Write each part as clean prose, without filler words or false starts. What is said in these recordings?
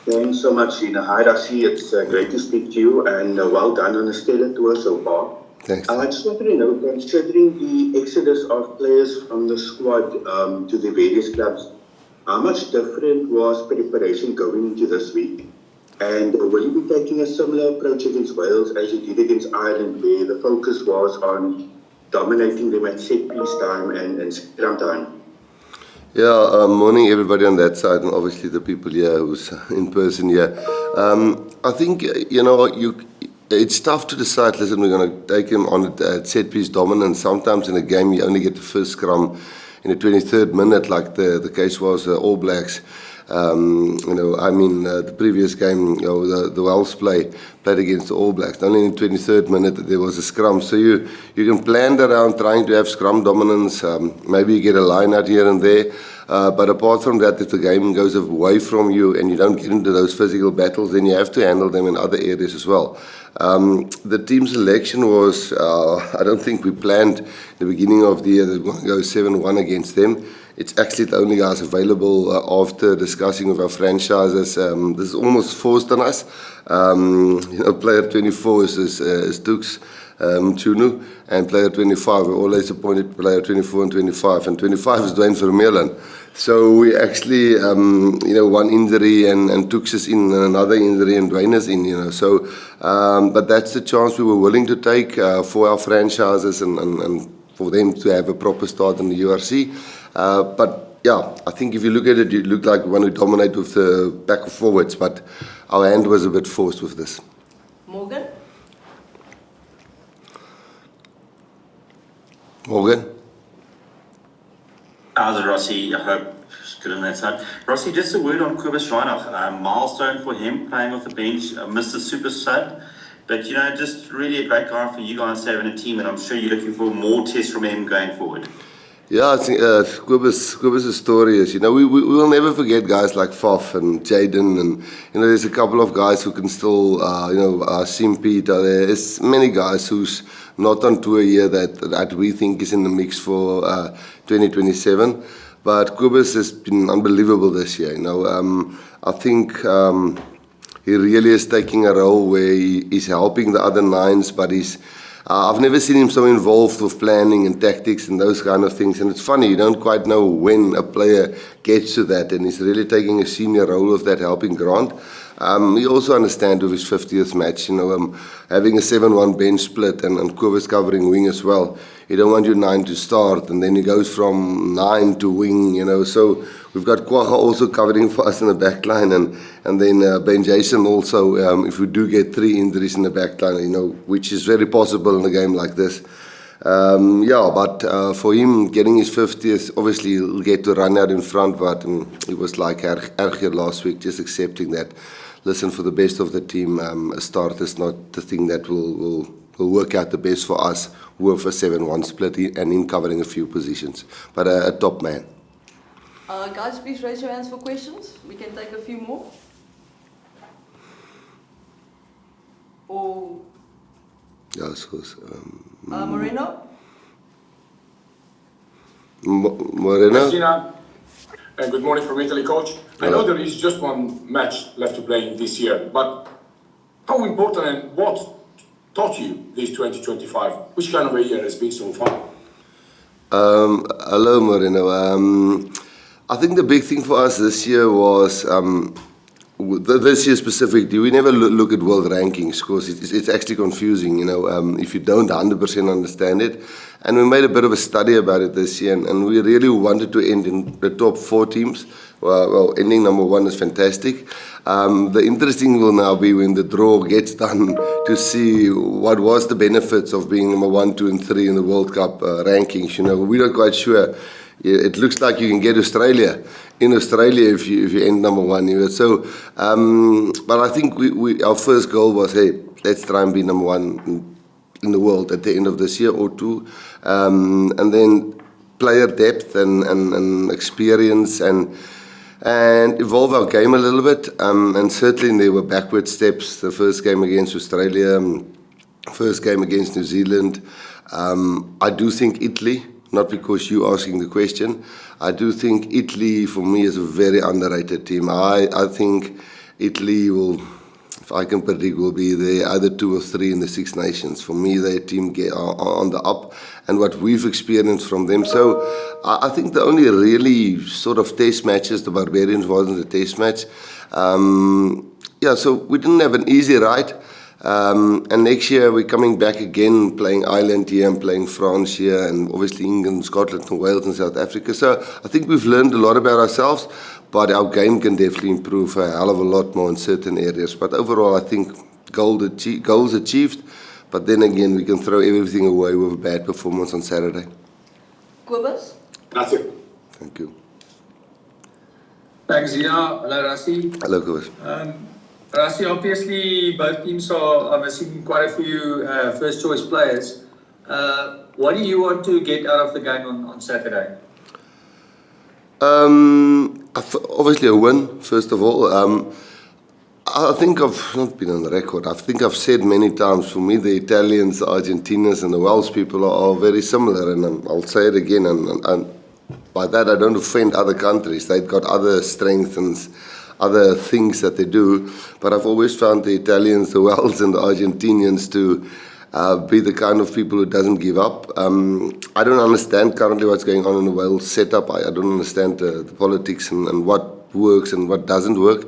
Thanks so much, Gina. Hi, Rassie. It's great to speak to you, and well done on the stellar tour so far. Thanks. I just wanted to know, considering the exodus of players from the squad to the various clubs, how much different was preparation going into this week? And will you be taking a similar approach against Wales as you did against Ireland, where the focus was on dominating them at set piece time and scrum time? Yeah, morning everybody on that side, and obviously the people here who's in person here. I think, it's tough to decide, listen, we're going to take him on at set piece dominance. Sometimes in a game you only get the first scrum in the 23rd minute, like the case was All Blacks. The previous game, the Welsh played against the All Blacks. Only in the 23rd minute there was a scrum. So you can plan around trying to have scrum dominance. Maybe you get a line out here and there. But apart from that, if the game goes away from you and you don't get into those physical battles, then you have to handle them in other areas as well. The team selection was, I don't think we planned in the beginning of the year that we're going to go 7-1 against them. It's actually the only guys available after discussing with our franchises. This is almost forced on us. Player 24 is Tux Chunu, and player 25, we always appointed player 24 and 25, and 25 is Dwayne Vermeulen. So we actually, one injury and Tux is in, and another injury and Dwayne is in, So, but that's the chance we were willing to take for our franchises and for them to have a proper start in the URC. But yeah, I think if you look at it, you look like one who dominate with the back of forwards, but our hand was a bit forced with this. Morgan? How's it, Rassie? I hope it's good on that side. Rassie, just a word on Kobus Reinach. Milestone for him, playing off the bench, Mr. Super Stud. But, just really a great guy for you guys to have in a team, and I'm sure you're looking for more tests from him going forward. Yeah, I think Kobus' story is, we will never forget guys like Faf and Jaden, and, there's a couple of guys who can still, Simpete, there's many guys who's not on tour here that we think is in the mix for 2027. But Kobus has been unbelievable this year, I think he really is taking a role where he's helping the other nines, but I've never seen him so involved with planning and tactics and those kind of things. And it's funny, you don't quite know when a player gets to that, and he's really taking a senior role of that, helping Grant. He also understands with his 50th match, having a 7-1 bench split and Kobus covering wing as well. You don't want your 9 to start, and then he goes from 9 to wing, So we've got Kwaga also covering for us in the back line, and then Ben Jason also, if we do get 3 injuries in the back line, which is very possible in a game like this. But for him, getting his 50th, obviously he'll get to run out in front, but it was like Ergir last week, just accepting that. Listen, for the best of the team, a start is not the thing that will work out the best for us with a 7-1 split and him covering a few positions. But a top man. Guys, please raise your hands for questions. We can take a few more. Or Yes, Moreno? Moreno? Christina, and good morning from Italy, Coach. I know there is just one match left to play this year, but how important and what taught you this 2025? Which kind of a year has been so far? Hello, Moreno. I think the big thing for us this year was, this year specifically, we never look at world rankings because it's actually confusing, if you don't 100% understand it. And we made a bit of a study about it this year, and we really wanted to end in the top 4 teams. Well, ending number 1 is fantastic. The interesting will now be when the draw gets done to see what was the benefits of being number 1, 2, and 3 in the World Cup rankings. We're not quite sure. It looks like you can get Australia in Australia if you end number 1. So, but I think our first goal was, hey, let's try and be number 1 in the world at the end of this year or 2, and then player depth and experience and evolve our game a little bit. And certainly there were backward steps. The first game against Australia, first game against New Zealand. I do think Italy, not because you're asking the question, I do think Italy for me is a very underrated team. I think Italy will, if I can predict, will be there either 2 or 3 in the Six Nations. For me, their team are on the up, and what we've experienced from them. So I think the only really sort of test matches, the Barbarians wasn't a test match. So we didn't have an easy ride. And next year we're coming back again, playing Ireland here and playing France here, and obviously England, Scotland, and Wales and South Africa. So I think we've learned a lot about ourselves, but our game can definitely improve a hell of a lot more in certain areas. But overall, I think goals achieved, but then again, we can throw everything away with a bad performance on Saturday. Kobus? That's it. Thank you. Thanks, Zina. Hello, Rassie. Hello, Kobus. Rassie, obviously both teams are missing quite a few first choice players. What do you want to get out of the game on Saturday? Obviously a win, first of all. I think I've not been on the record. I think I've said many times, for me, the Italians, the Argentinians, and the Welsh people are very similar, and I'll say it again. And by that, I don't offend other countries. They've got other strengths and other things that they do, but I've always found the Italians, the Welsh, and the Argentinians to be the kind of people who doesn't give up. I don't understand currently what's going on in the Welsh setup. I don't understand the politics and what works and what doesn't work.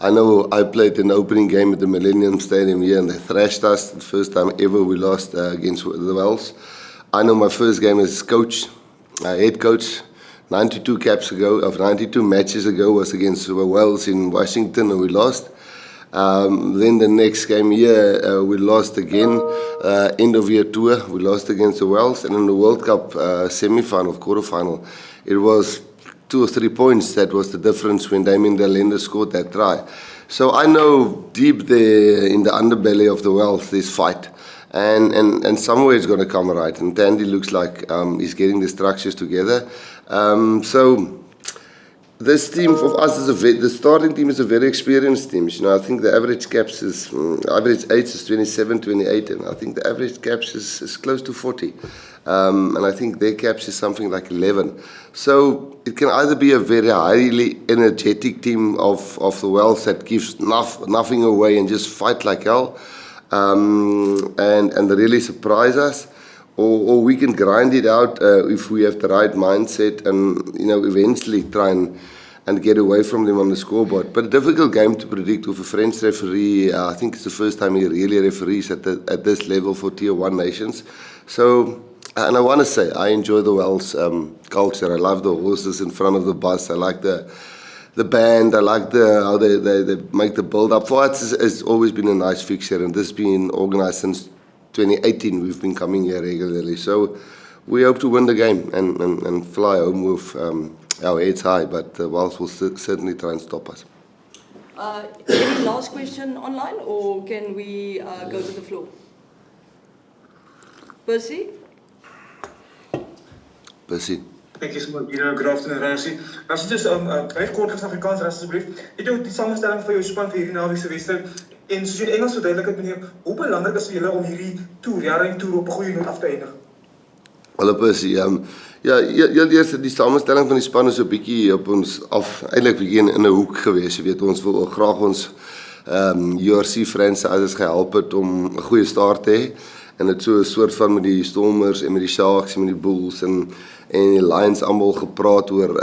I know I played an opening game at the Millennium Stadium here, and they thrashed us. The first time ever we lost against the Welsh. I know my first game as coach, head coach, 92 matches ago was against Wales in Washington, and we lost. Then the next game here, we lost again. End of year tour, we lost against the Welsh, and in the World Cup semi-final, quarter-final, it was 2 or 3 points. That was the difference when Damien Delende scored that try. So I know deep there in the underbelly of the Welsh, there's fight. And somewhere it's going to come right. And Tandy looks like he's getting the structures together. So this team for us the starting team is a very experienced team. You know, I think the average age is 27, 28, and I think the average caps is close to 40. And I think their caps is something like 11. So it can either be a very highly energetic team of the Welsh that gives nothing away and just fight like hell, and really surprise us, or we can grind it out if we have the right mindset and eventually try and get away from them on the scoreboard. But a difficult game to predict with a French referee. I think it's the first time he really referees at this level for Tier 1 nations. So, and I want to say, I enjoy the Welsh culture. I love the horses in front of the bus. I like the band. I like how they make the build-up. For us, it's always been a nice fixture, and this has been organised since 2018. We've been coming here regularly. So we hope to win the game and fly home with our heads high, but the Welsh will certainly try and stop us. Any last question online, or can we go to the floor? Percy? Percy. Thank you so much. Good afternoon, Rassie. Rassie, just baie kort gevra Afrikaans, asseblief. Het jy die samenstelling van jou span vir hierdie naweek se wedstryd en soos jy in Engels verduidelik het, meneer, hoe belangrik is vir julle om hierdie toer op 'n goeie noot af te eindig? Hallo Percy. Eers die samenstelling van die span is 'n bietjie op ons af, eintlik bietjie in 'n hoek gewees. Jy weet, ons wil graag ons URC friends as gehelp het om 'n goeie start te hê. En dit so 'n soort van met die Stormers en met die Sharks en met die Bulls en die Lions almal gepraat oor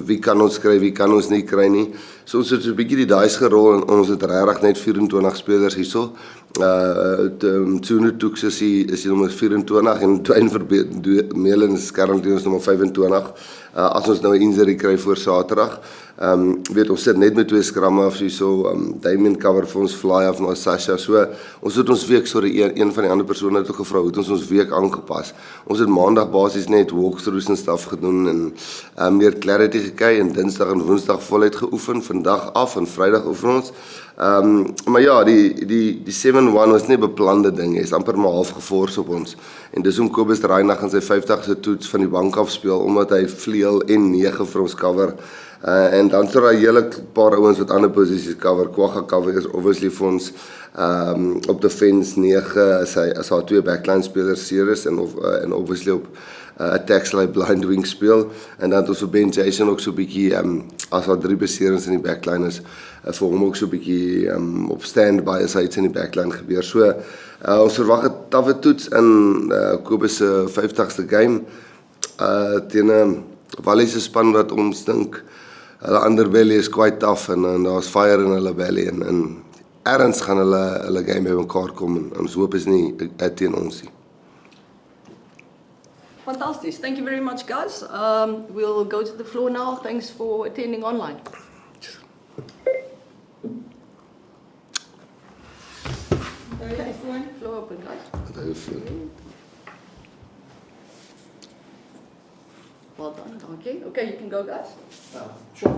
wie kan ons kry, wie kan ons nie kry nie. So ons het so 'n bietjie die dice gerol en ons het regtig net 24 spelers hierso. Tsunu Tuks is die nommer 24 en Dwayne Vermeulen is currently ons nommer 25. As ons nou 'n injury kry voor Saterdag, weet ons sit net met 2 skramme af hierso. Damien cover vir ons fly af na Sasha. So ons het ons week een van die ander persone het gevra het ons week aangepas. Ons het maandag basies net walkthroughs en stuff gedoen en meer clarity gekry en Dinsdag en Woensdag voluit geoefen, vandag af en Vrydag oefen ons. Maar ja, die 7-1 was nie 'n beplande ding, hy is amper maar half gefors op ons. En dis om Kobus Reinagh in sy 50ste toets van die bank af speel, omdat hy vleuel en 9 vir ons cover. En dan so daai hele paar ouens wat ander posisies cover. Kwagga cover is obviously vir ons op defense 9 as haar 2 backline spelers Ceres en obviously op attacks like blind wing speel en dan het ons vir Ben Jason ook so 'n bietjie as daar 3 beserings in die backline is vir hom ook so 'n bietjie op standby as hy iets in die backline gebeur. So ons verwag 'n tawwe toets in Kobus se 50ste game teen 'n Walliese span wat ons dink hulle underbelly is quite tough en daar's fire in hulle belly en ergens gaan hulle game by mekaar kom en ons hoop is nie teen ons nie. Fantastic. Thank you very much, guys. We'll go to the floor now. Thanks for attending online. Okay, floor open, guys. Well done. Okay, you can go, guys. Sure.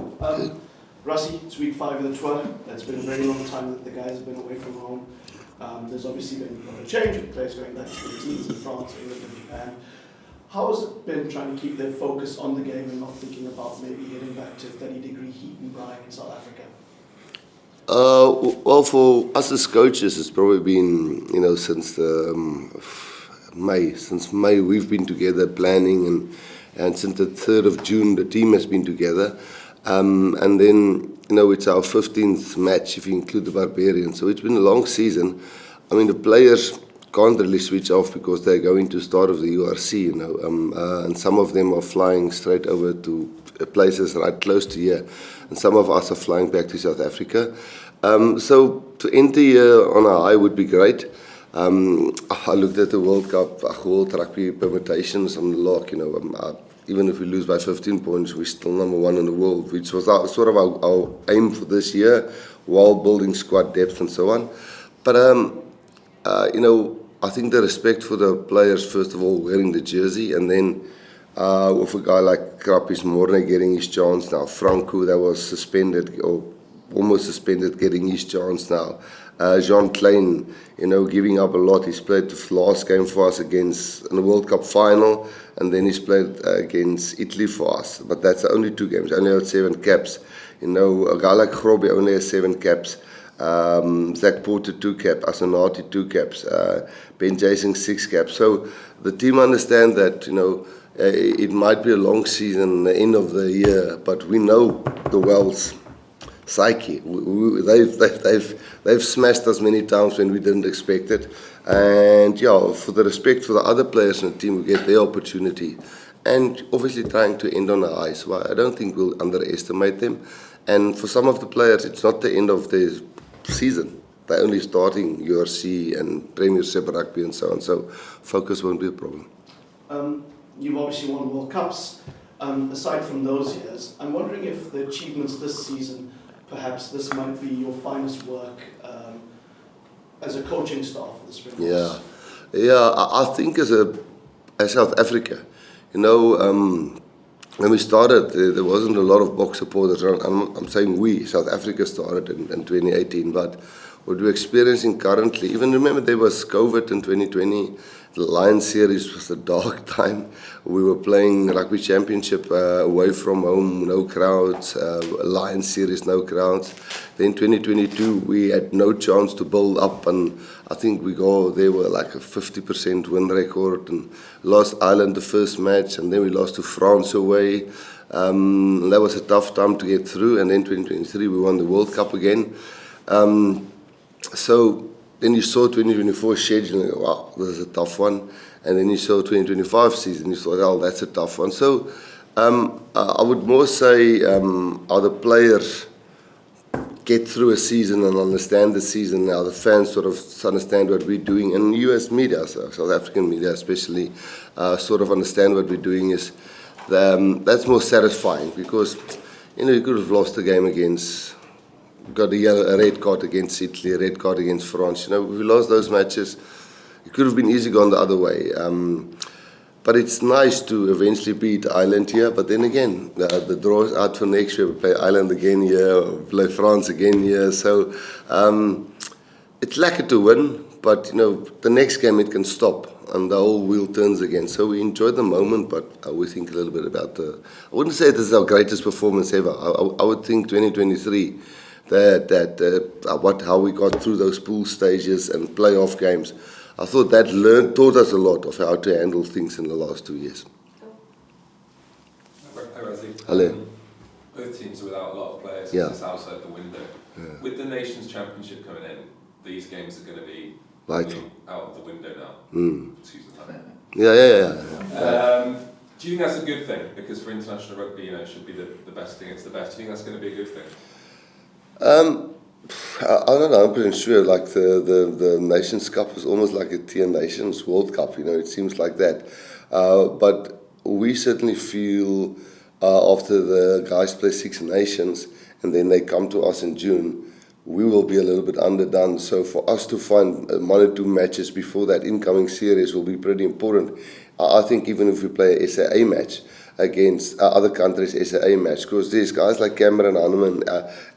Rassie, it's week 5 of the tour. It's been a very long time that the guys have been away from home. There's obviously been a lot of change with players going back to the teams in France, England, and Japan. How has it been trying to keep their focus on the game and not thinking about maybe heading back to 30-degree heat and brine in South Africa? Well, for us as coaches, it's probably been, since May we've been together planning and since the 3rd of June the team has been together. And then, it's our 15th match if you include the Barbarians. So it's been a long season. I mean, the players can't really switch off because they're going to start of the URC, and some of them are flying straight over to places right close to here, and some of us are flying back to South Africa. So to end the year on a high would be great. I looked at the World Cup, World Rugby permutations on the lock, even if we lose by 15 points, we're still number 1 in the world, which was sort of our aim for this year, while building squad depth and so on. But, I think the respect for the players, first of all, wearing the jersey, and then with a guy like Krapis Morne getting his chance now, Franco that was suspended, or almost suspended, getting his chance now, Jean Klein, giving up a lot. He's played the last game for us against in the World Cup final, and then he's played against Italy for us. But that's only 2 games, only had 7 caps. A guy like Grobbie only has 7 caps. Zach Porter 2 caps, Asanati 2 caps, Ben Jason 6 caps. So the team understand that it might be a long season, the end of the year, but we know the Welsh psyche. They've smashed us many times when we didn't expect it, and for the respect for the other players in the team, we get their opportunity, and obviously trying to end on a high. So I don't think we'll underestimate them. And for some of the players, it's not the end of their season. They're only starting URC and Premiership Rugby and so on, so focus won't be a problem. You've obviously won World Cups. Aside from those years, I'm wondering if the achievements this season, perhaps this might be your finest work as a coaching staff for the Springboks. I think as South Africa, when we started, there wasn't a lot of Boks supporters around. I'm saying we, South Africa started in 2018, but what we're experiencing currently, even remember there was COVID in 2020, the Lions series was a dark time. We were playing Rugby Championship away from home, no crowds, Lions series, no crowds. Then 2022, we had no chance to build up, and I think they were like a 50% win record, and lost Ireland the first match, and then we lost to France away. That was a tough time to get through, and then 2023, we won the World Cup again. So then you saw 2024 schedule, and wow, this is a tough one. And then you saw 2025 season, you thought, oh, that's a tough one. So I would more say how the players get through a season and understand the season, how the fans sort of understand what we're doing, and US media, so South African media especially, sort of understand what we're doing is, that's more satisfying, because you could have lost the game against, got a red card against Italy, a red card against France. If we lost those matches, it could have been easy gone the other way. But it's nice to eventually beat Ireland here. But then again, the draw is out for next year. We play Ireland again here, or play France again here. So it's lucky to win, but the next game it can stop and the whole wheel turns again. So we enjoy the moment, but we think a little bit about I wouldn't say this is our greatest performance ever. I would think 2023. How we got through those pool stages and playoff games, I thought that taught us a lot of how to handle things in the last 2 years. Hello. Both teams are without a lot of players. Yeah. It's outside the window. Yeah. With the Nations Championship coming in, these games are going to be Vital. out of the window now. Excuse the time. Yeah. Do you think that's a good thing? Because for international rugby, it should be the best thing. It's the best. Do you think that's going to be a good thing? I don't know, I'm pretty sure like the Nations Cup is almost like a Tier Nations World Cup, it seems like that. But we certainly feel after the guys play Six Nations and then they come to us in June, we will be a little bit underdone. So for us to find 1 or 2 matches before that incoming series will be pretty important. I think even if we play a SAA match against other countries' SAA match, because there's guys like Cameron Hanneman,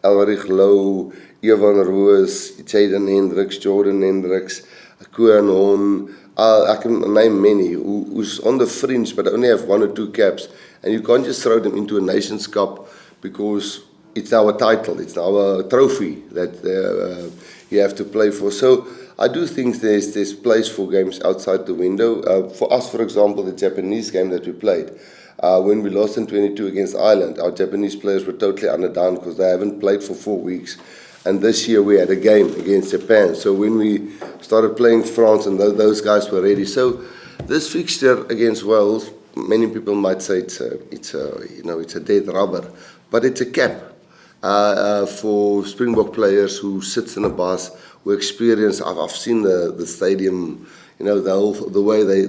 Elrich Lowe, Evan Roos, Jaden Hendricks, Jordan Hendricks, Koen Horn, I can name many, who's on the fringe but only have 1 or 2 caps, and you can't just throw them into a Nations Cup because it's our title, it's our trophy that you have to play for. So I do think there's place for games outside the window. For us, for example, the Japanese game that we played, when we lost in 22 against Ireland, our Japanese players were totally underdone because they haven't played for 4 weeks. And this year we had a game against Japan. So when we started playing France, and those guys were ready. So this fixture against Wales, many people might say it's a dead rubber, but it's a cap for Springbok players who sits in a bus, who experience. I've seen the stadium, the way they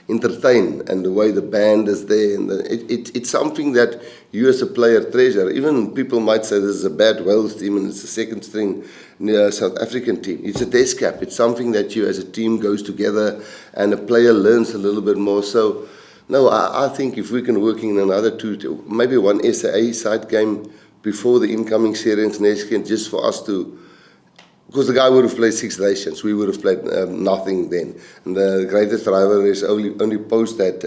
entertain and the way the band is there, and it's something that you as a player treasure. Even people might say this is a bad Wales team and it's a second string South African team. It's a test cap. It's something that you as a team goes together and a player learns a little bit more. So no, I think if we can work in another 2, maybe 1 SAA side game before the incoming series next year, just for us to. Because the guy would have played Six Nations, we would have played nothing then. And the greatest rivalry is only post that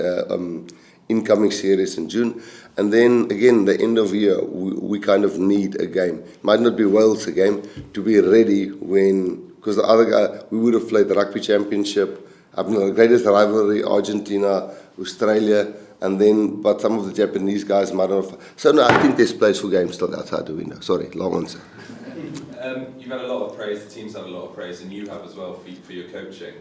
incoming series in June. And then again, the end of year, we kind of need a game. Might not be Wales a game, to be ready when, because the other guy, we would have played the Rugby Championship, the greatest rivalry, Argentina, Australia, and then, but some of the Japanese guys might not have. So no, I think there's place for games still outside the window. Sorry, long answer. You've had a lot of praise, the team's had a lot of praise, and you have as well for your coaching,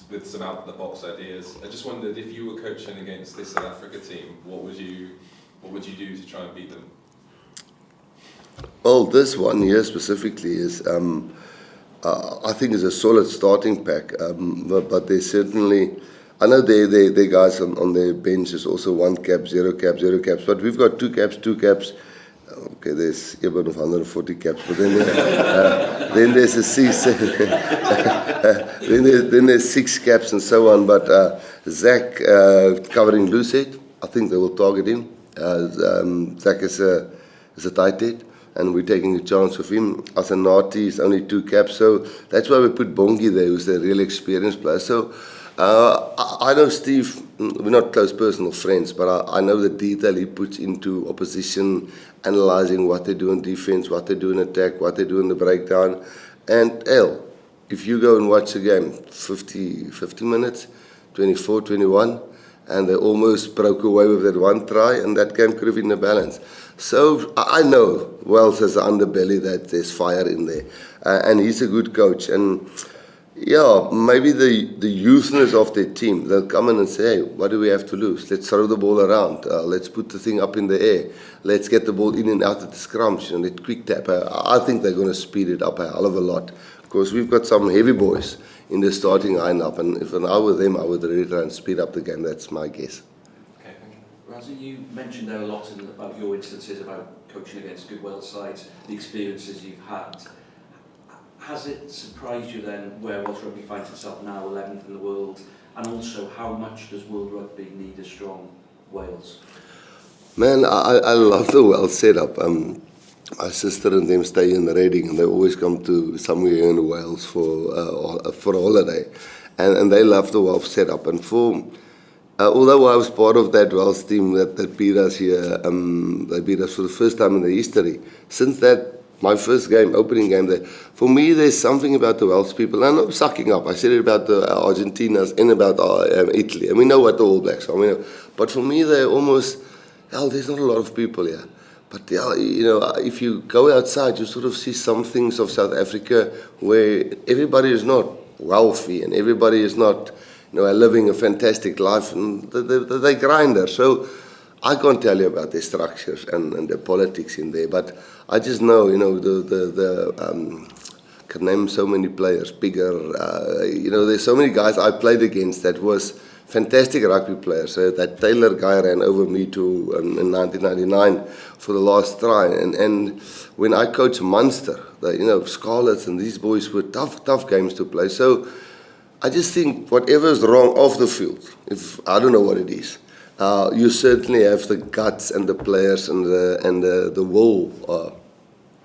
with some out-of-the-box ideas. I just wondered, if you were coaching against this South Africa team, what would you do to try and beat them? Well, this one here specifically is, I think is a solid starting pack, but they certainly, I know they guys on their bench is also 1 cap, 0 cap, 0 caps, but we've got 2 caps. Okay, there's even of 140 caps, but then then there's a 6, then there's 6 caps and so on. But Zach covering Lucet, I think they will target him. Zach is a tight head, and we're taking a chance with him. Asanati is only 2 caps, so that's why we put Bongi there, who's a really experienced player. So I know Steve, we're not close personal friends, but I know the detail he puts into opposition, analysing what they do in defence, what they do in attack, what they do in the breakdown. And if you go and watch a game, 50 minutes, 24, 21, and they almost broke away with that 1 try, and that game could have been a balance. So I know Welsh has an underbelly that there's fire in there, and he's a good coach. And yeah, maybe the youthness of their team, they'll come in and say, hey, what do we have to lose? Let's throw the ball around. Let's put the thing up in the air. Let's get the ball in and out of the scrums. Let quick tap. I think they're going to speed it up a hell of a lot, because we've got some heavy boys in the starting lineup, and if I were them, I would really try and speed up the game. That's my guess. Okay, thank you. Rassie, you mentioned there a lot about your instances about coaching against good Welsh sides, the experiences you've had. Has it surprised you then where Welsh Rugby finds itself now, 11th in the world, and also how much does World Rugby need a strong Wales? Man, I love the Welsh setup. My sister and them stay in Reading, and they always come to somewhere in Wales for a holiday, and they love the Welsh setup. And although I was part of that Welsh team that beat us here, they beat us for the first time in their history. Since that my first game, opening game there. For me, there's something about the Welsh people. And I'm not sucking up. I said it about the Argentinas and about Italy. And we know what the All Blacks are. But for me, they're almost, hell, there's not a lot of people here. But if you go outside, you sort of see some things of South Africa where everybody is not wealthy and everybody is not, living a fantastic life, and they grinder. So I can't tell you about their structures and the politics in there, but I just know, can name so many players, bigger, there's so many guys I played against that was fantastic rugby players. That Taylor guy ran over me in 1999 for the last try. And when I coached Munster, Scarlets and these boys were tough games to play. So I just think whatever is wrong off the field, if I don't know what it is, you certainly have the guts and the players and the will.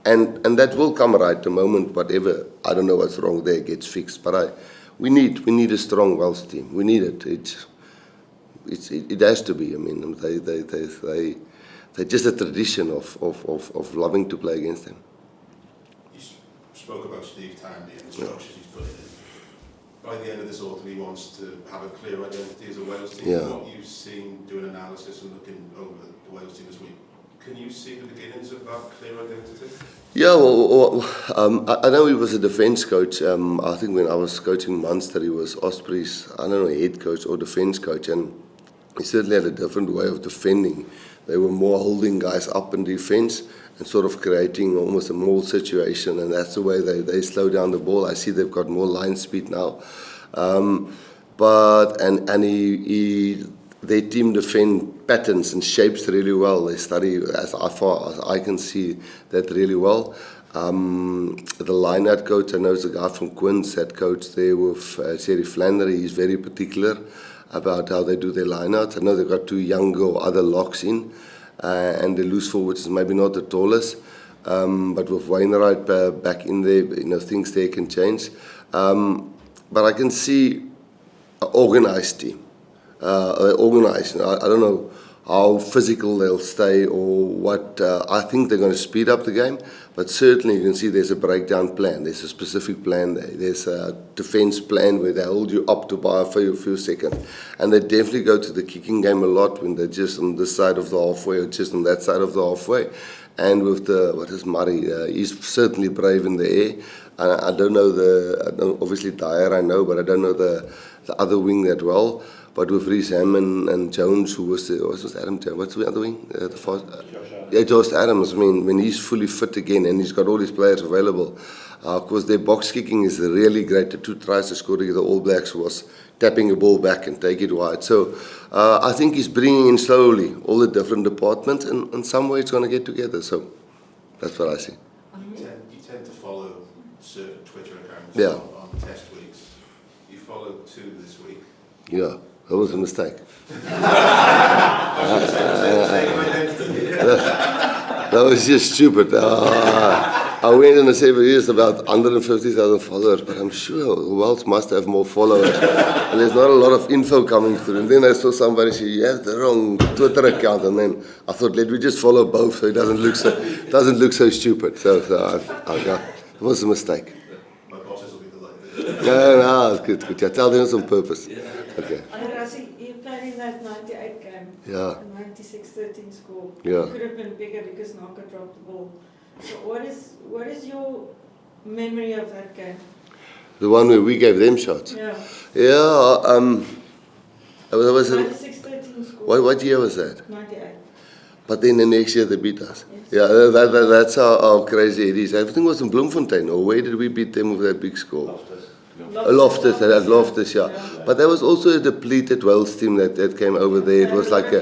And that will come right the moment whatever, I don't know what's wrong there, gets fixed. But we need a strong Welsh team. We need it. It has to be. I mean, they're just a tradition of loving to play against them. You spoke about Steve Tandy and the structures he's put in. By the end of this autumn, he wants to have a clear identity as a Wales team. Yeah. What you've seen doing analysis and looking over the Wales team this week, can you see the beginnings of that clear identity? Yeah, well, I know he was a defence coach. I think when I was coaching Munster, he was Osprey's, head coach or defence coach, and he certainly had a different way of defending. They were more holding guys up in defence and sort of creating almost a maul situation, and that's the way they slow down the ball. I see they've got more line speed now. Their team defend patterns and shapes really well. They study, as far as I can see, that really well. The line-out coach, I know is a guy from Quins, that coach there with Thierry Flannery. He's very particular about how they do their line-outs. I know they've got two younger or other locks in, and the loose forwards is maybe not the tallest, but with Wainwright back in there, things there can change. But I can see an organised team. Organised. I don't know how physical they'll stay or what. I think they're going to speed up the game, but certainly you can see there's a breakdown plan. There's a specific plan there. There's a defence plan where they hold you up to by a few seconds. And they definitely go to the kicking game a lot when they're just on this side of the halfway or just on that side of the halfway. And with Murray? He's certainly brave in the air. I don't know obviously Dyer I know, but I don't know the other wing that well. But with Reece Hammond and Jones, who was Adam Jones? What's the other wing? Josh Adams. I mean, when he's fully fit again and he's got all his players available, of course their box kicking is really great. The 2 tries they scored against the All Blacks was tapping a ball back and take it wide. So I think he's bringing in slowly all the different departments, and in some way it's going to get together. So that's what I see. You tend to follow certain Twitter accounts on test weeks. You followed 2 this week. Yeah. That was a mistake. That was just stupid. I went in and said there's about 150,000 followers, but I'm sure the Welsh must have more followers. And there's not a lot of info coming through. And then I saw somebody say, you have the wrong Twitter account. And then I thought, let me just follow both so it doesn't look so stupid. So it was a mistake. My bosses will be delighted. No, it's good. I tell them it's on purpose. Okay. Rassie, you played in that 98 game. Yeah. The 96-13 score. Yeah. It could have been bigger because Naka dropped the ball. So what is your memory of that game? The one where we gave them shots? Yeah. Yeah, that was 96-13 score. What year was that? 98. But then the next year they beat us. Yes. Yeah, that's how crazy it is. Everything was in Bloemfontein, or where did we beat them with that big score? Loftus, yeah. But there was also a depleted Welsh team that came over there. It was like a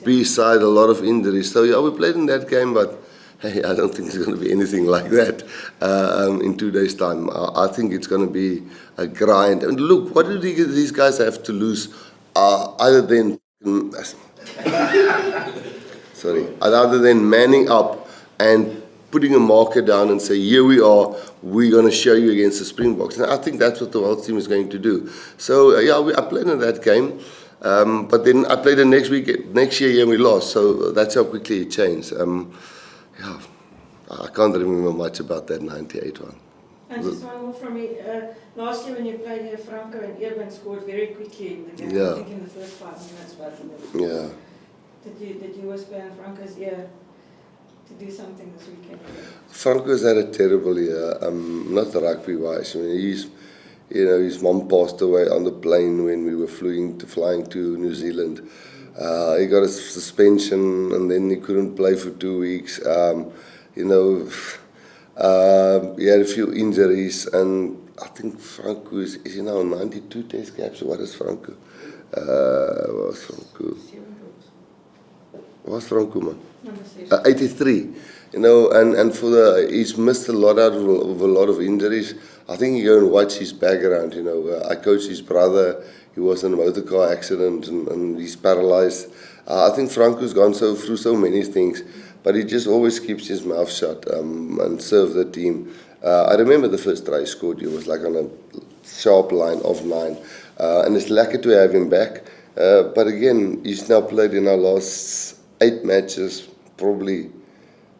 B-side, a lot of injuries. So yeah, we played in that game, but hey, I don't think it's going to be anything like that in 2 days' time. I think it's going to be a grind. And look, what do these guys have to lose other than other than manning up and putting a marker down and say, here we are, we're going to show you against the Springboks. And I think that's what the Welsh team is going to do. So, I played in that game, but then I played the next year and we lost. So that's how quickly it changed. I can't remember much about that 98 one. And just one more from me. Last year when you played here, Franco and Irvin scored very quickly in the game. Yeah. I think in the first 5 minutes, both of them. Yeah. Did you whisper in Franco's ear to do something this weekend? Franco's had a terrible year, not rugby-wise. I mean, his mom passed away on the plane when we were flying to New Zealand. He got a suspension and then he couldn't play for 2 weeks. He had a few injuries, and I think Franco is he now 92 test caps? What is Franco? What's Franco, man? 83. And he's missed a lot out of a lot of injuries. I think you go and watch his background. I coached his brother. He was in a motor car accident and he's paralyzed. I think Franco's gone through so many things, but he just always keeps his mouth shut and serves the team. I remember the first try he scored. He was like on a sharp line of 9, and it's lucky to have him back. But again, he's now played in our last 8 matches, probably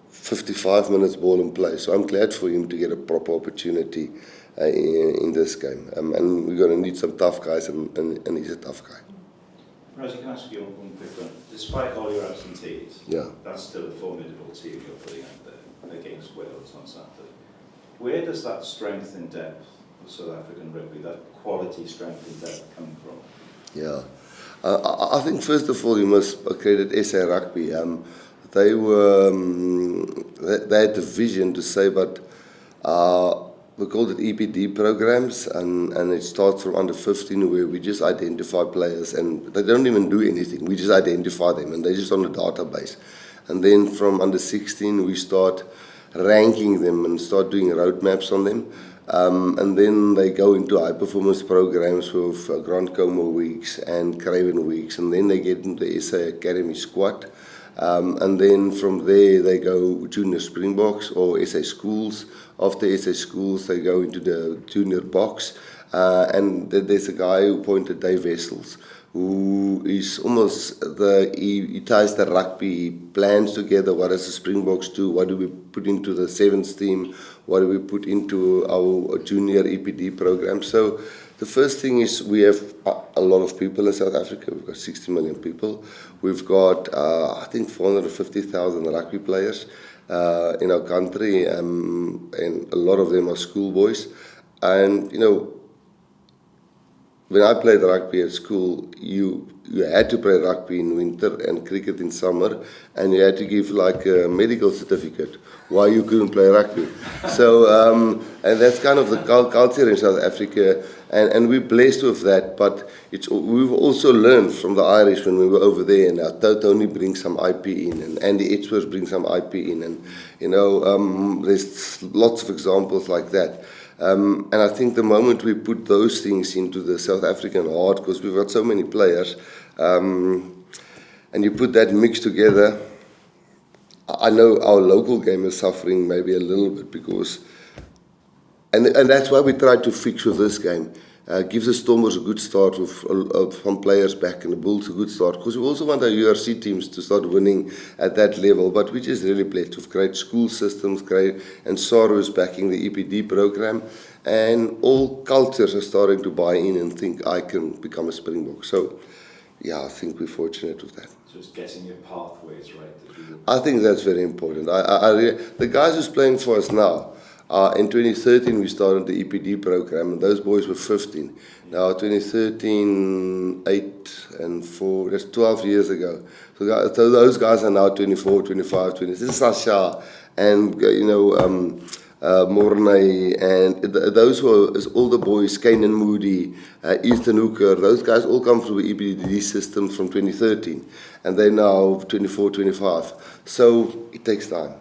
55 minutes ball and play. So I'm glad for him to get a proper opportunity in this game. And we're going to need some tough guys, and he's a tough guy. Rassie, can I ask you one quick one? Despite all your absentees, that's still a formidable team you're putting out there against Wales on Saturday. Where does that strength and depth of South African rugby, that quality, strength and depth come from? Yeah. I think first of all you must credit SA Rugby. They were they had the vision to say, but we called it EPD programs, and it starts from under 15 where we just identify players and they don't even do anything. We just identify them and they're just on the database. And then from under 16 we start ranking them and start doing roadmaps on them. And then they go into high-performance programs with Grant Como weeks and Craven weeks, and then they get into the SA Academy squad. And then from there they go junior Springboks or SA schools. After SA schools they go into the junior Boks. And there's a guy who appointed Dave Wessels, who is almost he ties the rugby, he plans together what does the Springboks do, what do we put into the sevens team, what do we put into our junior EPD program. So the first thing is we have a lot of people in South Africa. We've got 60 million people. We've got, I think, 450,000 rugby players in our country, and a lot of them are schoolboys. And, when I played rugby at school, you had to play rugby in winter and cricket in summer, and you had to give like a medical certificate why you couldn't play rugby. So, and that's kind of the culture in South Africa, and we're blessed with that. But we've also learned from the Irish when we were over there, and now Tony brings some IP in, and Andy Edgeworth brings some IP in, and there's lots of examples like that. And I think the moment we put those things into the South African heart, because we've got so many players, and you put that mix together, I know our local game is suffering maybe a little bit because, and that's why we try to fix with this game. Gives the Stormers a good start with some players back, and the Bulls a good start, because we also want our URC teams to start winning at that level. But we just really blessed with great school systems, and Saru is backing the EPD program, and all cultures are starting to buy in and think I can become a Springbok. So, yeah, I think we're fortunate with that. So it's getting your pathways right. I think that's very important. The guys who's playing for us now. In 2013, we started the EPD program, and those boys were 15. Now, 2013, 8 and 4, that's 12 years ago. So those guys are now 24, 25, 20. This is Sasha and, Mornay, and those were all the boys, Kane and Moody, Ethan Hooker, those guys all come from the EPD system from 2013. And they're now 24, 25. So it takes time.